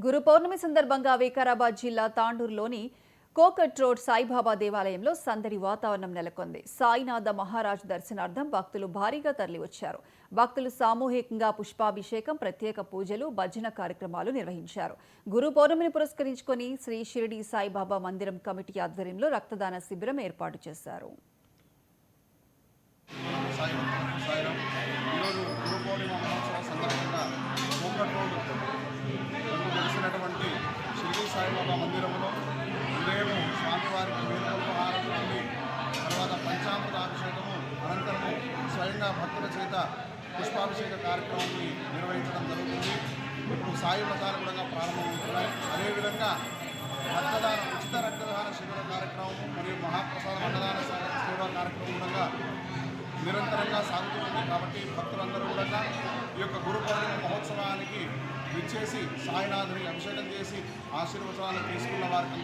గురు పౌర్ణమి సందర్భంగా వికారాబాద్ జిల్లా తాండూరులోని కోకట్ రోడ్ సాయిబాబా దేవాలయంలో సందడి వాతావరణం నెలకొంది. సాయినాథ మహారాజ్ దర్శనార్థం భక్తులు భారీగా తరలివచ్చారు. భక్తులు సామూహికంగా పుష్పాభిషేకం, ప్రత్యేక పూజలు, భజన కార్యక్రమాలు నిర్వహించారు. గురు పౌర్ణమిని పురస్కరించుకొని శ్రీ షిరిడి సాయిబాబా మందిరం కమిటీ ఆధ్వర్యంలో రక్తదాన శిబిరం ఏర్పాటు చేశారు. షిరిడి సాయిబాబా మందిరంలో ఉదయం స్వామివారికి వేదమంత్ర హారతి నుండి తర్వాత పంచామృతాభిషేకము అనంతరము స్వయంగా భక్తుల చేత పుష్పాభిషేక కార్యక్రమాన్ని నిర్వహించడం జరుగుతుంది. ఇప్పుడు సాయి వ్రతాలు కూడా ప్రారంభమవుతున్నాయి. అదేవిధంగా ఉచిత రక్తదాన శిబిర కార్యక్రమము మరియు మహాప్రసాద అన్నదాన సేవా కార్యక్రమం కూడా నిరంతరంగా సాగుతుంది. కాబట్టి భక్తులందరూ కూడా ఈ యొక్క గురు పౌర్ణమి మహోత్సవానికి విచ్చేసి సాయినాథుని అభిషేకం చేసి ఆశీర్వచనాలు తీసుకున్న వారికి